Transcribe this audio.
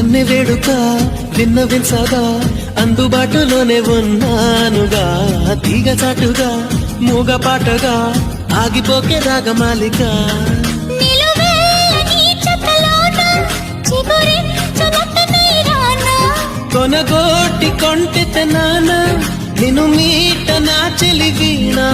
కన్నె వేడుక విన్నవించగా అందుబాటులోనే ఉన్నానుగా, తీగ చాటుగా మూగ పాటగా ఆగిపోకే రాగమాలిక. కొనగోటి కొంటె నాన్న నిన్ను మీట నా చెలి వీణా.